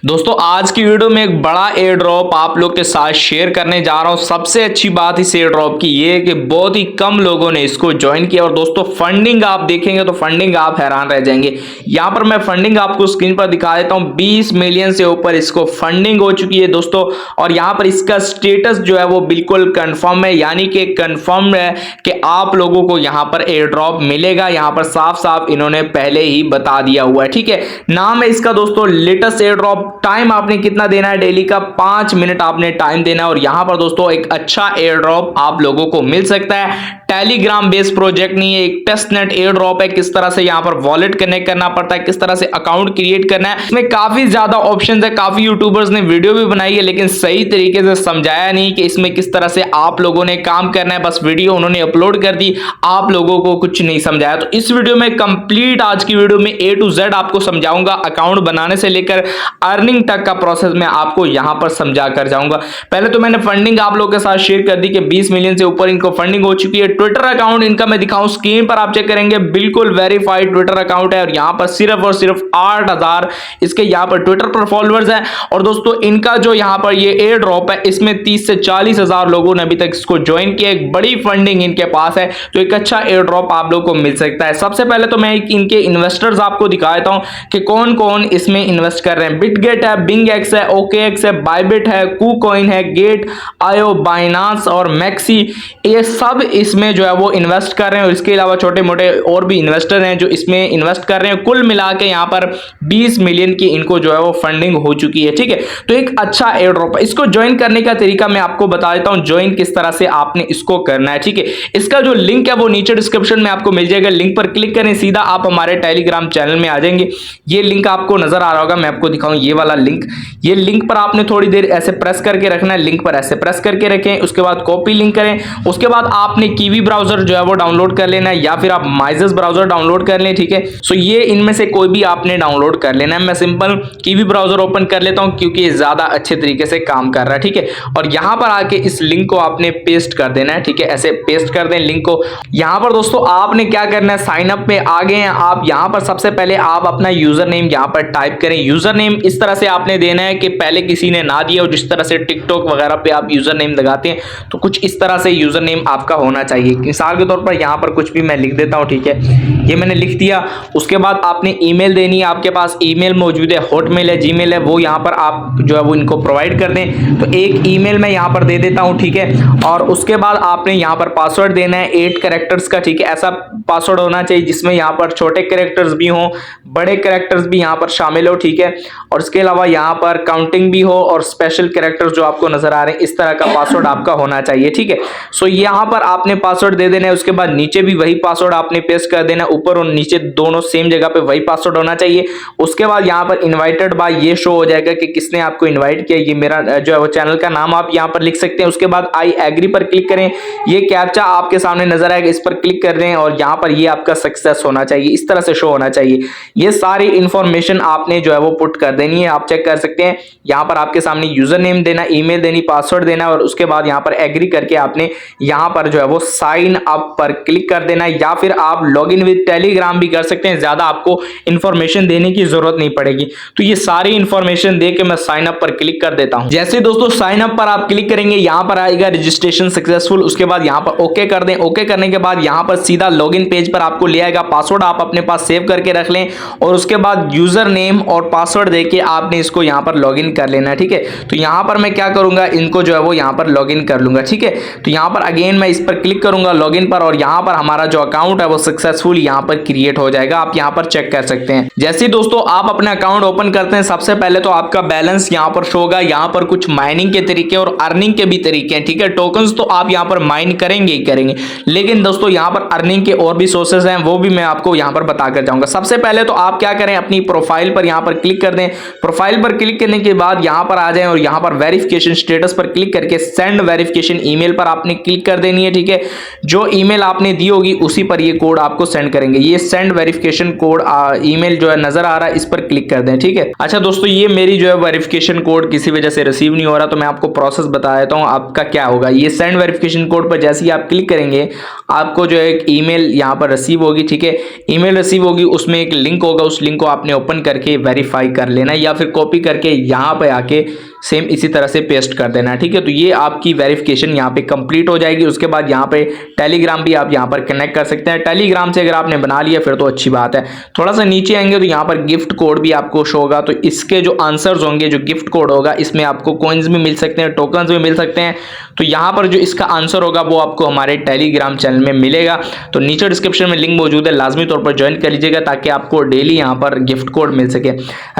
दोस्तों आज की वीडियो में एक बड़ा एयर ड्रॉप आप लोग के साथ शेयर करने जा रहा हूं। सबसे अच्छी बात इस एयर ड्रॉप की ये है कि बहुत ही कम लोगों ने इसको ज्वाइन किया और दोस्तों फंडिंग आप देखेंगे तो फंडिंग आप हैरान रह जाएंगे। यहां पर मैं फंडिंग आपको स्क्रीन पर दिखा देता हूं। 20 मिलियन से ऊपर इसको फंडिंग हो चुकी है दोस्तों, और यहां पर इसका स्टेटस जो है वो बिल्कुल कंफर्म है, यानी कि कंफर्म है कि आप लोगों को यहां पर एयर ड्रॉप मिलेगा। यहां पर साफ साफ इन्होंने पहले ही बता दिया हुआ है, ठीक है। नाम है इसका दोस्तों लेटेस्ट एयर ड्रॉप। टाइम आपने कितना देना है डेली का 5 मिनट आपने टाइम देना है, और यहां पर दोस्तों एक अच्छा एयर ड्रॉप आप लोगों को मिल सकता है। टेलीग्राम बेस्ड प्रोजेक्ट नहीं है, एक टेस्टनेट एयर ड्रॉप है। किस तरह से यहां पर वॉलेट कनेक्ट करना पड़ता है, किस तरह से अकाउंट क्रिएट करना है, इसमें काफी ज्यादा ऑप्शंस है। काफी यूट्यूबर्स ने वीडियो भी बनाई है लेकिन सही तरीके से समझाया नहीं कि इसमें किस तरह से आप लोगों ने काम करना है। बस वीडियो उन्होंने अपलोड कर दी, आप लोगों को कुछ नहीं समझाया। तो इस वीडियो में कंप्लीट आज की वीडियो में A to Z आपको समझाऊंगा। अकाउंट बनाने से लेकर अर्निंग तक का प्रोसेस मैं आपको यहां पर समझा कर जाऊंगा। पहले तो मैंने फंडिंग आप लोगों के साथ शेयर कर दी कि 20 मिलियन से ऊपर इनको फंडिंग हो चुकी है। ट्विटर अकाउंट इनका मैं दिखाऊं, स्क्रीन पर आप चेक करेंगे, बिल्कुल वेरीफाइड ट्विटर अकाउंट है, और यहां पर सिर्फ और सिर्फ 8000 इसके यहां पर ट्विटर पर फॉलोअर्स हैं। और दोस्तों इनका जो यहां पर ये एयर ड्रॉप है इसमें 30 से 40 हजार लोगों ने अभी तक इसको ज्वाइन किया। एक बड़ी फंडिंग इनके पास है, तो एक अच्छा एयर ड्रॉप आप लोगों को मिल सकता है। सबसे पहले तो मैं इनके इन्वेस्टर्स आपको दिखा देता हूं कि कौन कौन इसमें इन्वेस्ट कर रहे हैं। बिटगेट है, बिंगएक्स है, ओकेएक्स है, बायबिट है, कूकॉइन है, गेट आयो, बाइनांस और मैक्सी, ये सब इसमें जो है वो इन्वेस्ट कर रहे हैं। और इसके अलावा छोटे मोटे और भी इन्वेस्टर हैं जो इसमें इन्वेस्ट कर रहे हैं। कुल मिला के यहाँ पर 20 मिलियन की इनको जो है वो फंडिंग हो चुकी है, ठीक है। तो एक अच्छा एयर ड्रॉप है। इसको ज्वाइन करने का तरीका मैं आपको बता देता हूं, ज्वाइन किस तरह से आपने इसको करना है, ठीक है। इसका जो लिंक है वो नीचे डिस्क्रिप्शन में आपको मिल जाएगा। लिंक पर क्लिक करें, सीधा आप हमारे टेलीग्राम चैनल में आ जाएंगे। ये लिंक आपको नजर आ रहा होगा, मैं आपको दिखाऊं ये वाला लिंक। ये लिंक पर आपने थोड़ी देर ऐसे प्रेस करके रखना है, लिंक पर ऐसे प्रेस करके रखें, उसके बाद कॉपी लिंक करें। उसके बाद आपने कीवी ब्राउजर जो है वो डाउनलोड कर लेना है, या फिर आप माइजेस ब्राउजर डाउनलोड कर लें, ठीक है। सो ये इनमें से कोई भी आपने डाउनलोड कर लेना है। मैं सिंपल कीवी ब्राउजर ओपन कर लेता हूं क्योंकि ये ज्यादा अच्छे तरीके से काम कर रहा है, ठीक है। और यहां पर आके इस लिंक को आपने पेस्ट कर देना है, ठीक है। ऐसे पेस्ट कर दें लिंक को। यहां पर दोस्तों आपने क्या करना है, साइन अप में आ गए हैं आप। यहां पर सबसे पहले आप अपना यूजर नेम यहां पर टाइप करें। यूजर नेम इस तरह से आपने देना है कि पहले किसी ने ना दिया हो। जिस तरह से टिकटॉक वगैरह पे आप यूजर नेम लगाते हैं तो कुछ इस तरह से यूजर नेम आपका होना चाहिए। मिसाल के तौर पर यहां पर कुछ भी मैं लिख देता हूं, ठीक है। ये मैंने लिख दिया। उसके बाद आपने ईमेल देनी है, आपके पास ईमेल मौजूद है, हॉटमेल है, जीमेल है, वो यहां पर आप जो है वो इनको प्रोवाइड कर दें। तो एक ईमेल मैं यहां पर दे देता हूं, ठीक है। और उसके बाद आपने यहां पर पासवर्ड देना है 8 कैरेक्टर्स का, ठीक है। ऐसा पासवर्ड होना चाहिए जिसमें यहां पर छोटे कैरेक्टर्स भी हों, बड़े कैरेक्टर्स भी यहां पर शामिल हो, ठीक है। और इसके अलावा यहां पर काउंटिंग भी हो और स्पेशल कैरेक्टर्स जो आपको नजर आ रहे हैं, इस तरह का पासवर्ड आपका होना चाहिए, ठीक है। सो यहां पर आपने पासवर्ड दे देना है। उसके बाद नीचे भी वही पासवर्ड आपने पेस्ट कर देना है। ऊपर और नीचे दोनों सेम जगह पे वही पासवर्ड होना चाहिए। उसके बाद यहां पर इनवाइटेड बाय ये शो हो जाएगा कि किसने आपको इनवाइट किया। ये मेरा जो है वो चैनल का नाम आप यहां पर लिख सकते हैं। उसके बाद आई एग्री पर क्लिक करें। ये कैप्चा आपके सामने नजर आएगा, इस पर क्लिक कर दें और यहां पर ये आपका सक्सेस होना चाहिए, इस तरह से शो होना चाहिए। ये सारी इंफॉर्मेशन आपने जो है वो पुट कर देनी है। आप चेक कर सकते हैं यहां पर आपके सामने यूजर नेम देना, ईमेल देनी, पासवर्ड देना, और उसके बाद यहां पर एग्री करके आपने यहां पर जो है वो साइन अप पर क्लिक कर देना है। या फिर आप लॉगिन विद टेलीग्राम भी कर सकते हैं, ज्यादा आपको इंफॉर्मेशन देने की जरूरत नहीं पड़ेगी। तो ये सारी इंफॉर्मेशन दे के मैं साइन अप पर क्लिक कर देता हूं। जैसे दोस्तों साइन अप पर आप क्लिक करेंगे, यहां पर आएगा रजिस्ट्रेशन सक्सेसफुल। उसके बाद यहां पर ओके कर दें। ओके करने के बाद यहां पर सीधा लॉगिन पेज पर आपको ले आएगा। पासवर्ड आप अपने पास सेव करके रख लें, और उसके बाद यूजर नेम और पासवर्ड देके आपने इसको यहां पर लॉगिन कर लेना है, ठीक है। तो यहां पर मैं क्या करूंगा, इनको जो है वो यहां पर लॉगिन कर लूंगा, ठीक है। तो यहां पर अगेन मैं इस पर क्लिक करूंगा लॉगिन पर, और यहां पर हमारा जो अकाउंट है वो सक्सेसफुल यहां पर क्रिएट हो जाएगा। आप यहां पर चेक कर सकते हैं। जैसे दोस्तों आप अपना अकाउंट ओपन करते हैं, सबसे पहले तो आपका बैलेंस यहां पर शो होगा। यहां पर कुछ माइनिंग के तरीके और अर्निंग के भी तरीके हैं, ठीक है। टोकन्स तो आप यहां पर माइन करेंगे ही करेंगे, लेकिन दोस्तों यहां पर अर्निंग के और भी सोर्सेज हैं, वो भी मैं आपको यहां पर बताकर जाऊंगा। सबसे पहले तो आप क्या करें, अपनी प्रोफाइल पर यहां पर क्लिक कर दें। प्रोफाइल पर क्लिक करने के बाद यहां पर आ जाएं और यहां पर वेरिफिकेशन स्टेटस पर क्लिक करके सेंड वेरिफिकेशन ईमेल पर आपने क्लिक कर देनी है, ठीक है। जो ईमेल आपने दी होगी उसी पर ये कोड आपको सेंड करेंगे। ये सेंड वेरिफिकेशन कोड ईमेल जो है नजर आ रहा है, इस पर क्लिक कर दें, ठीक है। अच्छा दोस्तों ये मेरी जो है वेरिफिकेशन कोड किसी वजह से रिसीव नहीं हो रहा, तो मैं आपको प्रोसेस बता देता हूं आपका क्या होगा। ये सेंड वेरिफिकेशन कोड पर जैसे ही आप क्लिक करेंगे, आपको जो है एक ईमेल यहां पर रिसीव होगी, ठीक है। ईमेल रिसीव होगी, उसमें एक लिंक होगा, उस लिंक को आपने ओपन करके वेरीफाई कर लेना, या या फिर कॉपी करके यहाँ पे आके सेम इसी तरह से पेस्ट कर देना है, ठीक है। तो ये आपकी वेरिफिकेशन यहाँ पे कंप्लीट हो जाएगी। उसके बाद यहाँ पे टेलीग्राम भी आप यहाँ पर कनेक्ट कर सकते हैं। टेलीग्राम से अगर आपने बना लिया फिर तो अच्छी बात है। थोड़ा सा नीचे आएंगे तो यहाँ पर गिफ्ट कोड भी आपको शो होगा। तो इसके जो आंसर्स होंगे, जो गिफ्ट कोड होगा, इसमें आपको कॉइन्स भी मिल सकते हैं, टोकन्स भी मिल सकते हैं। तो यहाँ पर जो इसका आंसर होगा वो आपको हमारे टेलीग्राम चैनल में मिलेगा। तो नीचे डिस्क्रिप्शन में लिंक मौजूद है, लाजमी तौर पर ज्वाइन कर लीजिएगा ताकि आपको डेली यहाँ पर गिफ्ट कोड मिल सके।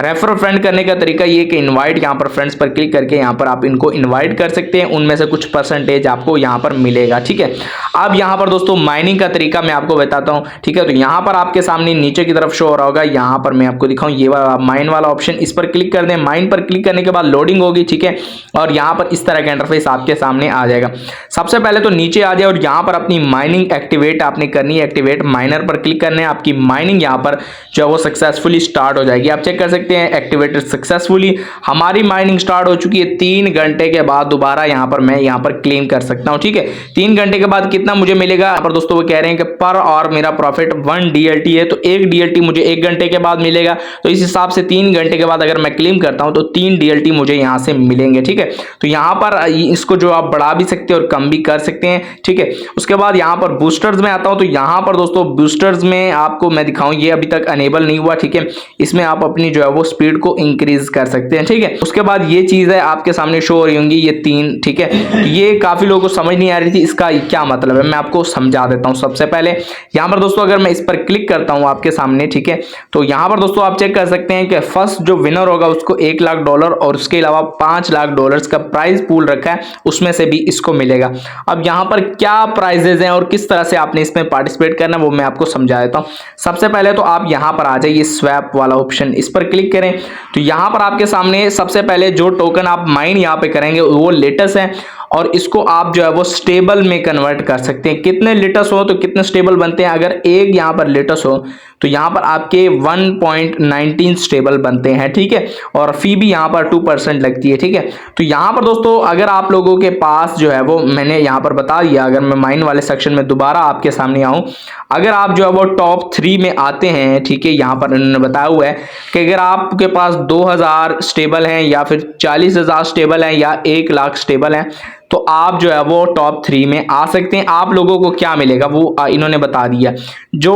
रेफर फ्रेंड करने का तरीका ये कि इनवाइट यहाँ पर फ्रेंड्स पर क्लिक करके यहाँ पर आप इनको इनवाइट कर सकते हैं, उनमें से कुछ परसेंटेज आपको यहाँ पर मिलेगा, ठीक है। अब यहाँ पर दोस्तों माइनिंग का तरीका मैं आपको बताता हूँ, ठीक है। तो यहाँ पर आपके सामने नीचे की तरफ शो हो रहा होगा, यहाँ पर मैं आपको दिखाऊं ये वाला माइन वाला ऑप्शन, इस पर क्लिक कर दें। माइन पर क्लिक करने के बाद लोडिंग होगी, ठीक है, और यहाँ पर इस तरह का इंटरफेस आपके सामने आ जाएगा। सबसे पहले तो नीचे आ जाए और यहाँ पर अपनी माइनिंग एक्टिवेट आपने करनी है। एक्टिवेट माइनर पर क्लिक करना है, आपकी माइनिंग यहाँ पर जो है वो सक्सेसफुली स्टार्ट हो जाएगी। आप चेक कर सकते हैं एक्टिवेटेड सक्सेसफुली, हमारी माइनिंग स्टार्ट हो चुकी है। 3 घंटे के बाद दोबारा यहाँ पर मैं यहाँ पर क्लेम कर सकता हूँ, ठीक है। 3 घंटे के बाद कितना मुझे मिलेगा, यहाँ पर दोस्तों वो कह रहे हैं कि पर और मेरा प्रॉफिट 1 DLT है, तो 1 DLT मुझे 1 घंटे के बाद मिलेगा। तो इस हिसाब से 3 घंटे के बाद अगर मैं क्लेम करता हूँ तो 3 DLT मुझे यहाँ से मिलेंगे, ठीक है। तो यहाँ पर इसको जो आप बढ़ा भी सकते हैं और कम भी कर सकते हैं, ठीक है। उसके बाद यहाँ पर बूस्टर्स में आता हूँ। तो यहाँ पर दोस्तों बूस्टर्स में आपको मैं दिखाऊं, ये अभी तक अनेबल नहीं हुआ, ठीक है। इसमें आप अपनी जो है वो स्पीड को इंक्रीज कर सकते हैं, ठीक है। उसके बाद ये चीज है आपके सामने शो हो रही होंगी, ये 3, ठीक है। तो ये काफी लोगों को समझ नहीं आ रही थी इसका क्या मतलब है, मैं आपको समझा देता हूँ। सबसे पहले यहाँ पर दोस्तों अगर मैं इस पर क्लिक करता हूँ आपके सामने, ठीक है, तो यहाँ पर दोस्तों आप चेक कर सकते हैं कि फर्स्ट जो विनर होगा उसको $1 लाख और उसके अलावा $5 लाख का प्राइज पूल रखा है, उसमें से भी इसको मिलेगा। अब यहाँ पर क्या प्राइजेज हैं और किस तरह से आपने इसमें पार्टिसिपेट करना है वो मैं आपको समझा देता हूँ। सबसे पहले तो आप यहाँ पर आ जाइए, स्वैप वाला ऑप्शन, इस पर क्लिक करें। तो यहाँ पर आपके सामने सबसे पहले जो टोकन आप माइन यहाँ पे करेंगे वो लेटेस्ट है और इसको आप जो है वो स्टेबल में कन्वर्ट कर सकते हैं। कितने लेटेस्ट हो तो कितने स्टेबल बनते हैं, अगर एक यहाँ पर लेटेस्ट हो तो यहाँ पर आपके 1.19 स्टेबल बनते हैं, ठीक है। और फी भी यहाँ पर 2% लगती है, ठीक है। तो यहाँ पर दोस्तों अगर आप लोगों के पास जो है वो मैंने यहाँ पर बता दिया, अगर मैं माइन वाले सेक्शन में दोबारा आपके सामने आऊँ, अगर आप जो है वो टॉप 3 में आते हैं, ठीक है, यहाँ पर इन्होंने बताया हुआ है कि अगर आपके पास 2000 स्टेबल हैं या फिर 40,000 स्टेबल हैं या 1 लाख स्टेबल हैं तो आप जो है वो टॉप 3 में आ सकते हैं। आप लोगों को क्या मिलेगा वो इन्होंने बता दिया। जो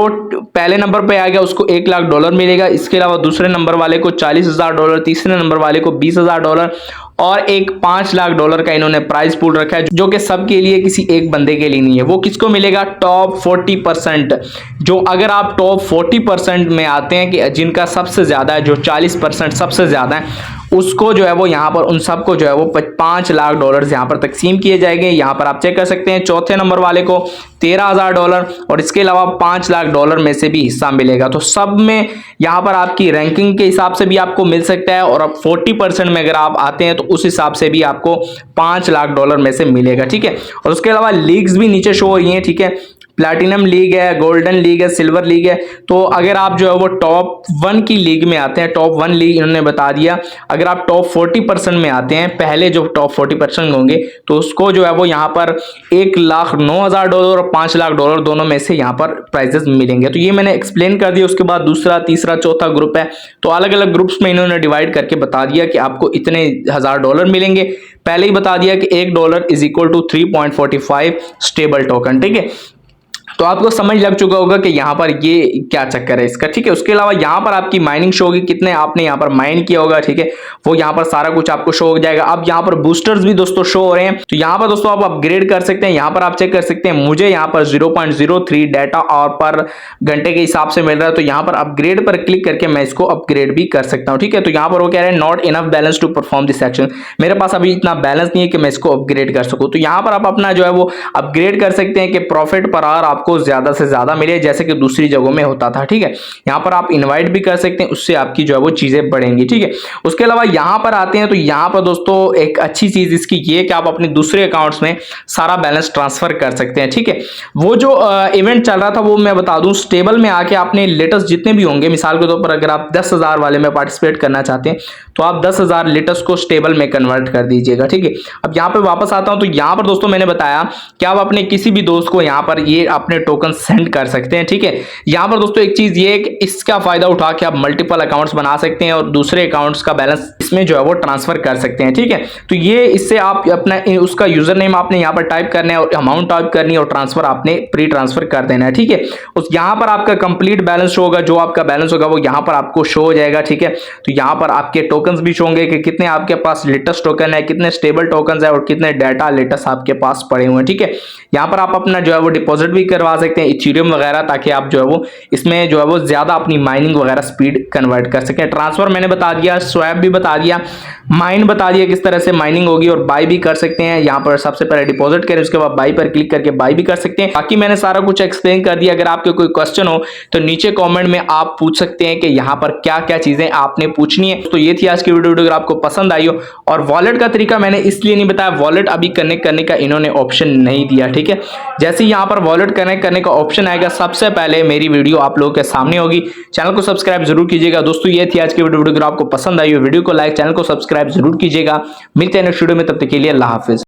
पहले नंबर पे आ गया उसको $1 लाख मिलेगा, इसके अलावा दूसरे नंबर वाले को $40,000, तीसरे नंबर वाले को $20,000 और एक $5 लाख का इन्होंने प्राइस पूल रखा है, जो कि सबके लिए, किसी एक बंदे के लिए नहीं है। वो किसको मिलेगा, टॉप 40%। जो अगर आप टॉप 40% में आते हैं कि जिनका सबसे ज्यादा है, जो 40% सबसे ज्यादा है, उसको जो है वो यहाँ पर उन सबको जो है वो $5 लाख यहाँ पर तकसीम किए जाएंगे। यहाँ पर आप चेक कर सकते हैं चौथे नंबर वाले को $13,000 और इसके अलावा $5 लाख में से भी हिस्सा मिलेगा। तो सब में यहाँ पर आपकी रैंकिंग के हिसाब से भी आपको मिल सकता है और अब 40% में अगर आप आते हैं तो उस हिसाब से भी आपको $5 लाख में से मिलेगा, ठीक है। और उसके अलावा लीग्स भी नीचे शो हो रही हैं, ठीक है। प्लैटिनम लीग है, गोल्डन लीग है, सिल्वर लीग है। तो अगर आप जो है वो टॉप 1 की लीग में आते हैं, टॉप 1 लीग इन्होंने बता दिया, अगर आप टॉप 40% में आते हैं, पहले जो टॉप 40% होंगे तो उसको जो है वो यहाँ पर $1,09,000 और $5 लाख दोनों में से यहाँ पर प्राइजेस मिलेंगे। तो ये मैंने एक्सप्लेन कर दिया। उसके बाद दूसरा, तीसरा, चौथा ग्रुप है, तो अलग अलग ग्रुप्स में इन्होंने डिवाइड करके बता दिया कि आपको इतने $1,000 मिलेंगे। पहले ही बता दिया कि $1 = 3.45 स्टेबल टोकन, ठीक है। तो आपको समझ लग चुका होगा कि यहाँ पर ये क्या चक्कर है इसका, ठीक है। उसके अलावा यहाँ पर आपकी माइनिंग शो होगी, कितने आपने यहाँ पर माइन किया होगा, ठीक है, वो यहाँ पर सारा कुछ आपको शो हो जाएगा। अब यहाँ पर बूस्टर्स भी दोस्तों शो हो रहे हैं, तो यहाँ पर दोस्तों आप अपग्रेड कर सकते हैं। यहाँ पर आप चेक कर सकते हैं, मुझे यहाँ पर 0.03 डाटा और पर घंटे के हिसाब से मिल रहा है। तो यहाँ पर अपग्रेड पर क्लिक करके मैं इसको अपग्रेड भी कर सकता हूँ, ठीक है। तो यहाँ पर वो कह रहे हैं not enough balance to perform this action, मेरे पास अभी इतना बैलेंस नहीं है कि मैं इसको अपग्रेड कर सकूँ। तो यहाँ पर आप अपना जो है वो अपग्रेड कर सकते हैं कि प्रॉफिट पर आवर आपको ज्यादा से ज्यादा मिले, जैसे कि दूसरी जगहों में होता था, ठीक है। यहाँ पर आप इनवाइट भी कर सकते हैं, उससे आपकी जो है वो चीजें बढ़ेंगी, ठीक है। उसके अलावा यहाँ पर आते हैं तो यहाँ पर दोस्तों एक अच्छी चीज इसकी ये कि आप अपने दूसरे अकाउंट्स में सारा बैलेंस ट्रांसफर कर सकते हैं, ठीक है। वो जो इवेंट चल रहा था वो मैं बता दूं, स्टेबल में आके आपने लेटेस्ट जितने भी होंगे, मिसाल के तौर पर अगर आप 10,000 वाले में पार्टिसिपेट करना चाहते हैं तो आप 10,000 लेटेस्ट को स्टेबल में कन्वर्ट कर दीजिएगा, ठीक है। अब यहाँ पे वापस आता हूं तो यहाँ पर दोस्तों मैंने बताया कि आप अपने किसी भी दोस्त को यहाँ पर ये अपने अपने टोकन सेंड कर सकते हैं। ठीक है, यहाँ पर दोस्तों एक चीज ये है कि इसका फायदा उठा के आप मल्टीपल अकाउंट्स बना सकते हैं और दूसरे अकाउंट्स का बैलेंस इसमें जो है वो ट्रांसफर कर सकते हैं। ठीक है, तो ये इससे आप अपना उसका यूजर नेम आपने यहाँ पर टाइप करना है और अमाउंट टाइप करनी है और ट्रांसफर आपने प्री ट्रांसफर कर देना है। ठीक है, उस यहाँ पर आपका कंप्लीट बैलेंस शो होगा, जो आपका बैलेंस होगा वो यहाँ पर आपको शो हो जाएगा। ठीक है, तो यहाँ पर आपके टोकन भी शो होंगे कि कितने आपके पास लेटेस्ट टोकन है, कितने स्टेबल टोकन है और कितने डाटा लेटेस्ट आपके पास पड़े हुए हैं। ठीक है, यहाँ पर आप अपना जो है वो डिपॉजिट भी करवा सकते हैं इथेरियम वगैरह, ताकि आप जो है वो इसमें जो है वो ज्यादा अपनी माइनिंग वगैरह स्पीड कन्वर्ट कर सकें। ट्रांसफर मैंने बता दिया, स्वैप भी बता दिया, माइन बता दिया किस तरह से माइनिंग होगी, और बाय भी कर सकते हैं। यहाँ पर सबसे पहले डिपॉजिट करें, उसके बाद बाय पर क्लिक करके बाय भी कर सकते हैं। बाकी मैंने सारा कुछ एक्सप्लेन कर दिया। अगर आपके कोई क्वेश्चन हो तो नीचे कमेंट में आप पूछ सकते हैं कि यहाँ पर क्या क्या चीजें आपने पूछनी है। तो ये थी आज की वीडियो। अगर आपको पसंद आई हो, और वॉलेट का तरीका मैंने इसलिए नहीं बताया, वॉलेट अभी कनेक्ट करने का इन्होंने ऑप्शन नहीं दिया। ठीक है, जैसे ही यहाँ पर वॉलेट कनेक्ट करने का ऑप्शन आएगा, सबसे पहले मेरी वीडियो आप लोगों के सामने होगी। चैनल को सब्सक्राइब जरूर कीजिएगा। दोस्तों ये थी आज की वीडियो। अगर आपको पसंद आई हो वीडियो को लाइक, चैनल को सब्सक्राइब जरूर कीजिएगा। मिलते हैं नेक्स्ट वीडियो में, तब तक के लिए अल्लाह हाफिज।